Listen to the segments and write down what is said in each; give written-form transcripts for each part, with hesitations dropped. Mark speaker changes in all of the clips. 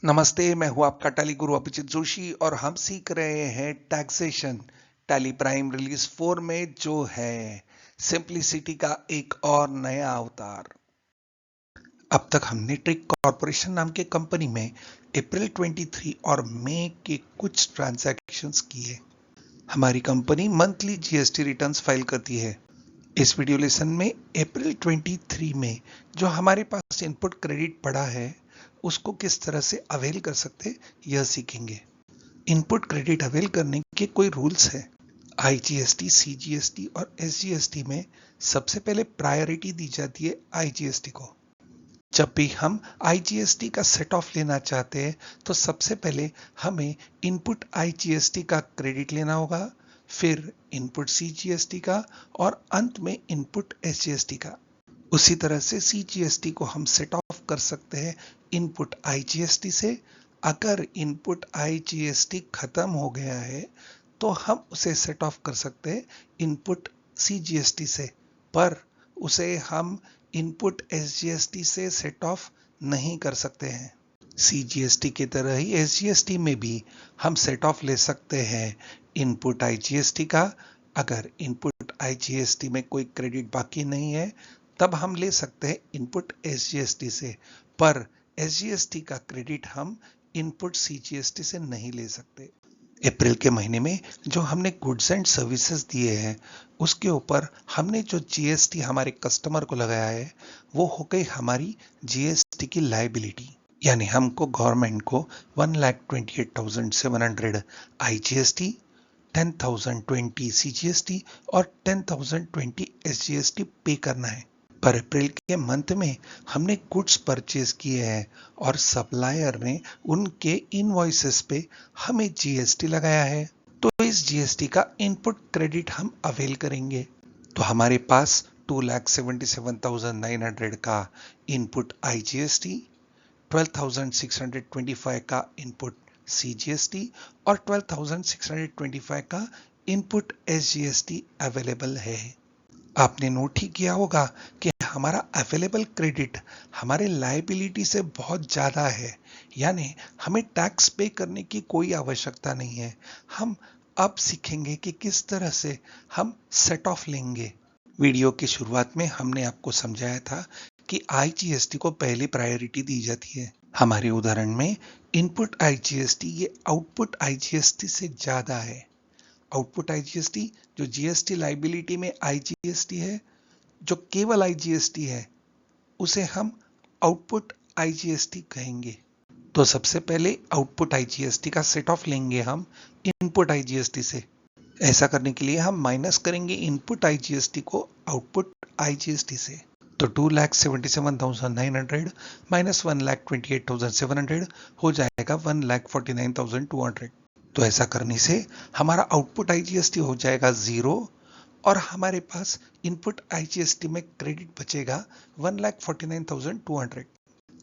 Speaker 1: नमस्ते, मैं हूँ आपका टैली गुरु अभिजीत जोशी और हम सीख रहे हैं टैक्सेशन टैली प्राइम रिलीज 4 में जो है सिंप्लिसिटी का एक और नया अवतार। अब तक हमने ट्रिक कॉर्पोरेशन नाम के कंपनी में अप्रैल 23 और मई के कुछ ट्रांजैक्शंस किए। हमारी company monthly GST returns file करती है। इस वीडियो लेसन में अप्रैल 23 में जो हमारे पास इनपुट क्रेडिट पड़ा है उसको किस तरह से अवेल कर सकते यह सीखेंगे। इनपुट क्रेडिट अवेल करने के कोई रूल्स है। आईजीएसटी, सीजीएसटी और एसजीएसटी में सबसे पहले प्रायोरिटी दी जाती है आईजीएसटी को। जब भी हम आईजीएसटी का सेट ऑफ लेना चाहते हैं तो सबसे पहले हमें इनपुट आईजीएसटी का क्रेडिट लेना होगा, फिर इनपुट सीजीएसटी का और अंत में इनपुट एसजीएसटी का। उसी तरह से सीजीएसटी को हम सेट ऑफ कर सकते हैं इनपुट आईजीएसटी से। अगर इनपुट आईजीएसटी खत्म हो गया है तो हम उसे सेट ऑफ कर सकते हैं इनपुट सीजीएसटी से, पर उसे हम इनपुट एसजीएसटी से सेट ऑफ नहीं कर सकते हैं। सीजीएसटी की तरह ही एसजीएसटी में भी हम सेट ऑफ ले सकते हैं इनपुट आईजीएसटी का। अगर इनपुट आईजीएसटी में कोई क्रेडिट बाकी नहीं है तब हम ले सकते हैं इनपुट एसजीएसटी से, पर एसजीएसटी का क्रेडिट हम इनपुट सीजीएसटी से नहीं ले सकते। अप्रैल के महीने में जो हमने गुड्स एंड सर्विसेज दिए हैं उसके ऊपर हमने जो जीएसटी हमारे कस्टमर को लगाया है वो हो गई हमारी जीएसटी की लायबिलिटी। यानी हमको गवर्नमेंट को 1,28,700 आईजीएसटी, 10,020 सीजीएसटी और 10,020 एसजीएसटी पे करना है। पर अप्रैल के मंथ में हमने गुड्स परचेज किए हैं और सप्लायर ने उनके इनवॉइसेस पे हमें जीएसटी लगाया है, तो इस जीएसटी का इनपुट क्रेडिट हम अवेल करेंगे। तो हमारे पास 2,77,900 का इनपुट आईजीएसटी, 12,625 का इनपुट सीजीएसटी और 12,625 का इनपुट एसजीएसटी अवेलेबल है। आपने नोट ही किया होगा कि हमारा अवेलेबल क्रेडिट हमारे लायबिलिटी से बहुत ज़्यादा है, यानी हमें टैक्स पे करने की कोई आवश्यकता नहीं है। हम अब सीखेंगे कि किस तरह से हम सेट ऑफ लेंगे। वीडियो की शुरुआत में हमने आपको समझाया था कि आईजीएसटी को पहली प्रायोरिटी दी जाती है। हमारे उदाहरण में इनपुट आईजीएसटी ये आउटपुट आईजीएसटी से ज़्यादा है। आउटपुट आईजीएसटी जो जीएसटी लायबिलिटी में आईजीएसटी है, जो केवल आईजीएसटी है, उसे हम आउटपुट आईजीएसटी कहेंगे। तो सबसे पहले आउटपुट आईजीएसटी का सेट ऑफ लेंगे हम इनपुट आईजीएसटी से। ऐसा करने के लिए हम माइनस करेंगे इनपुट आईजीएसटी को आउटपुट आईजीएसटी से। तो 2,77,900 माइनस 1,28,700 हो जाएगा 1,49,200। तो ऐसा करने से हमारा आउटपुट आईजीएसटी हो जाएगा 0 और हमारे पास इनपुट आईजीएसटी में क्रेडिट बचेगा 1,49,200।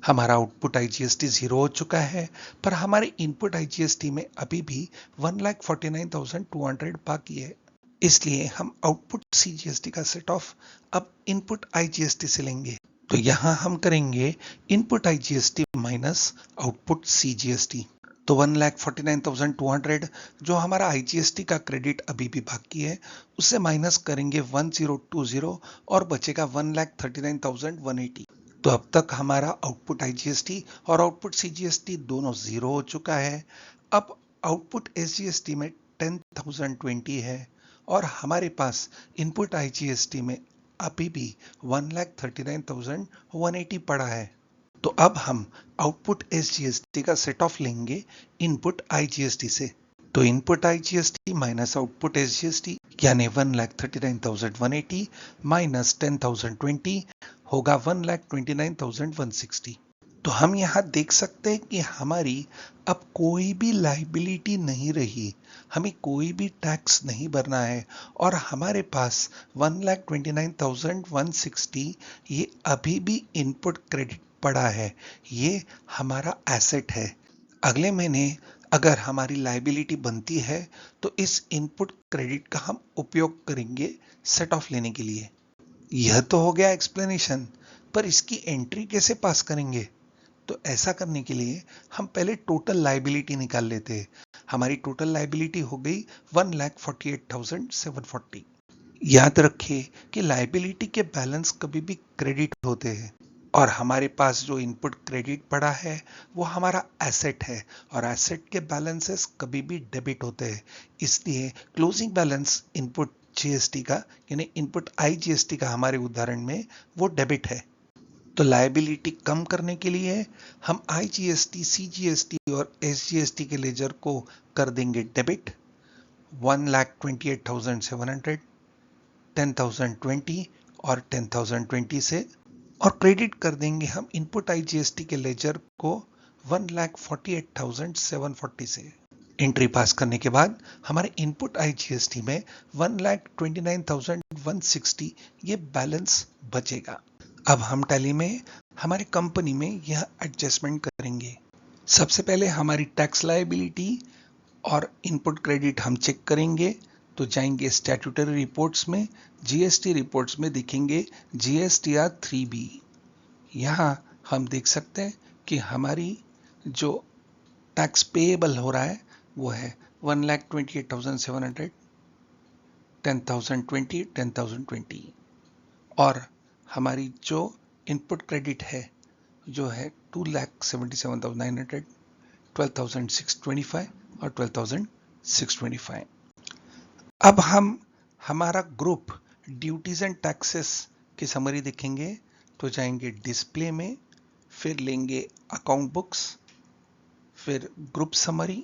Speaker 1: हमारा आउटपुट आईजीएसटी 0 हो चुका है, पर हमारे इनपुट आईजीएसटी में अभी भी 1,49,200 बाकी है। इसलिए हम आउटपुट सीजीएसटी का सेट ऑफ अब इनपुट आईजीएसटी से लेंगे। तो यहां हम करेंगे input IGST minus output CGST. तो 1,49,200 जो हमारा आईजीएसटी का क्रेडिट अभी भी बाकी है उससे माइनस करेंगे 1020 और बचेगा 1,39,180। तो अब तक हमारा आउटपुट आईजीएसटी और आउटपुट सीजीएसटी दोनों 0 हो चुका है। अब आउटपुट एसजीएसटी में 10,020 है और हमारे पास इनपुट आईजीएसटी में अभी भी 1,39,180 पड़ा है। तो अब हम आउटपुट एसजीएसटी का सेट ऑफ लेंगे इनपुट आईजीएसटी से। तो input IGST minus output SGST यानी 1,39,180 माइनस 10,020 होगा 1,29,160। तो हम यहाँ देख सकते हैं कि हमारी अब कोई भी लायबिलिटी नहीं रही, हमें कोई भी टैक्स नहीं भरना है और हमारे पास 1,29,160 ये अभी भी इनपुट क्रेडिट पड़ा है। ये हमारा एसेट है। अगले महीने अगर हमारी लायबिलिटी बनती है तो इस इनपुट क्रेडिट का हम उपयोग करेंगे सेट ऑफ लेने के लिए। यह तो हो गया एक्सप्लेनेशन, पर इसकी एंट्री कैसे पास करेंगे? तो ऐसा करने के लिए हम पहले टोटल लायबिलिटी निकाल लेते हैं। हमारी टोटल लायबिलिटी हो गई 1,48,740। याद रखिए कि लायबिलिटी के बैलेंस कभी भी क्रेडिट होते हैं और हमारे पास जो इनपुट क्रेडिट पड़ा है वो हमारा एसेट है और एसेट के बैलेंसेस कभी भी डेबिट होते हैं। इसलिए क्लोजिंग बैलेंस इनपुट जीएसटी का यानी इनपुट आईजीएसटी का हमारे उदाहरण में वो डेबिट है। तो लायबिलिटी कम करने के लिए हम आईजीएसटी, सीजीएसटी और एसजीएसटी के लेजर को कर देंगे डेबिट 1,28,700, 10,020 और 10,020 से, और क्रेडिट कर देंगे हम इनपुट आईजीएसटी के लेजर को 1,48,740 से। एंट्री पास करने के बाद हमारे इनपुट आईजीएसटी में 1,29,160 ये बैलेंस बचेगा। अब हम टैली में हमारी कंपनी में यह एडजस्टमेंट करेंगे। सबसे पहले हमारी टैक्स लायबिलिटी और इनपुट क्रेडिट हम चेक करेंगे। तो जाएंगे स्टैट्यूटरी रिपोर्ट्स में, जीएसटी रिपोर्ट्स में देखेंगे जीएसटीआर 3B। यहाँ हम देख सकते हैं कि हमारी जो टैक्स पेएबल हो रहा है वो है 1,28,700, 10,020, 10,020 और हमारी जो इनपुट क्रेडिट है जो है 2,77,900, 12,625 और 12,625। अब हम हमारा ग्रुप ड्यूटीज एंड टैक्सेस की समरी देखेंगे। तो जाएंगे डिस्प्ले में, फिर लेंगे अकाउंट बुक्स, फिर ग्रुप समरी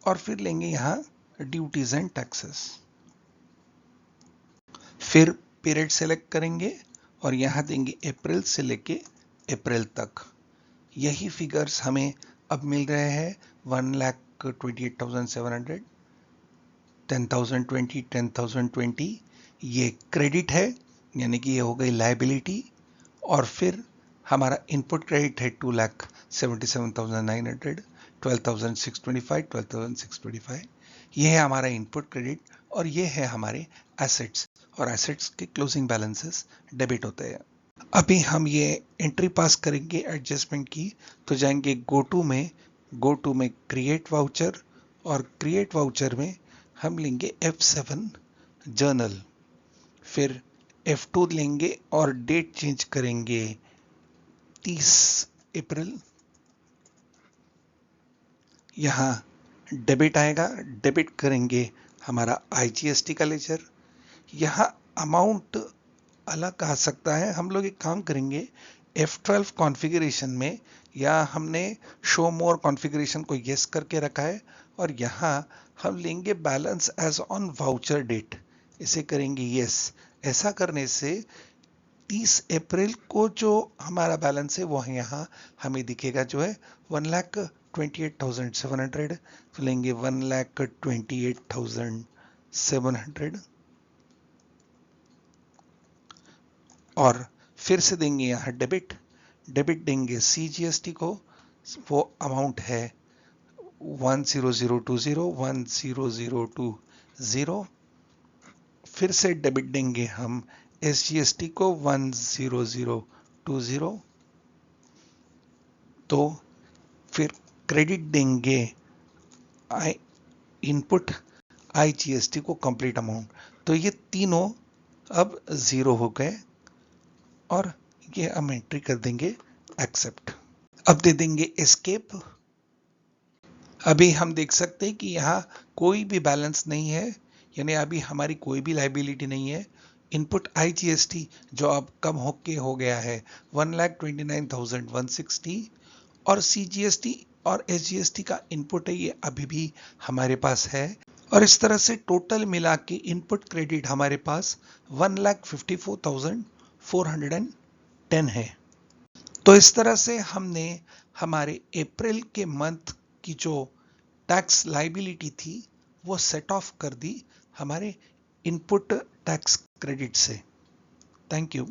Speaker 1: और फिर लेंगे यहाँ ड्यूटीज एंड टैक्सेस। फिर पीरियड सेलेक्ट करेंगे और यहाँ देंगे अप्रैल से लेके अप्रैल तक। यही फिगर्स हमें अब मिल रहे हैं 1,28,700, 10,020, 10,020 ये क्रेडिट है यानी कि ये हो गई लायबिलिटी। और फिर हमारा इनपुट क्रेडिट है 2,77,900, 12,625, 12,625। ये है हमारा इनपुट क्रेडिट और ये है हमारे एसेट्स, और एसेट्स के क्लोजिंग बैलेंसेस डेबिट होते हैं। अभी हम ये एंट्री पास करेंगे एडजस्टमेंट की। तो जाएंगे गो टू में क्रिएट वाउचर, और क्रिएट वाउचर में हम लेंगे F7 जर्नल, फिर F2 लेंगे और डेट चेंज करेंगे 30 अप्रैल। यहाँ डेबिट आएगा, डेबिट करेंगे हमारा आईजीएसटी का लेजर। यहाँ अमाउंट अलग आ सकता है, हम लोग एक काम करेंगे F12 कॉन्फ़िगरेशन में, या हमने शो मोर कॉन्फ़िगरेशन को यस करके रखा है और यहाँ हम लेंगे balance as on voucher date, इसे करेंगे यस। ऐसा करने से 30 अप्रैल को जो हमारा बैलेंस है वो यहाँ हमें दिखेगा जो है 1,28,700। तो लेंगे 1,28,700 और फिर से देंगे यहाँ डेबिट देंगे सीजीएसटी को, वो अमाउंट है 10020, 10020। फिर से डेबिट देंगे हम एसजीएसटी को 10020। तो फिर क्रेडिट देंगे इनपुट आईजीएसटी को कंप्लीट अमाउंट। तो ये तीनों अब जीरो हो गए और ये हम एंट्री कर देंगे एक्सेप्ट। अब दे देंगे एस्केप। अभी हम देख सकते हैं कि यहाँ कोई भी बैलेंस नहीं है, यानी अभी हमारी कोई भी लायबिलिटी नहीं है। इनपुट आईजीएसटी जो अब कम होके हो गया है 1,29,160 और सीजीएसटी और एसजीएसटी का इनपुट है ये अभी भी हमारे पास है। और इस तरह से टोटल मिला के इनपुट क्रेडिट हमारे पास 1,54,410 है। तो इस तरह से हमने हमारे अप्रैल के मंथ की जो टैक्स लायबिलिटी थी वो सेट ऑफ कर दी हमारे इनपुट टैक्स क्रेडिट से। Thank you.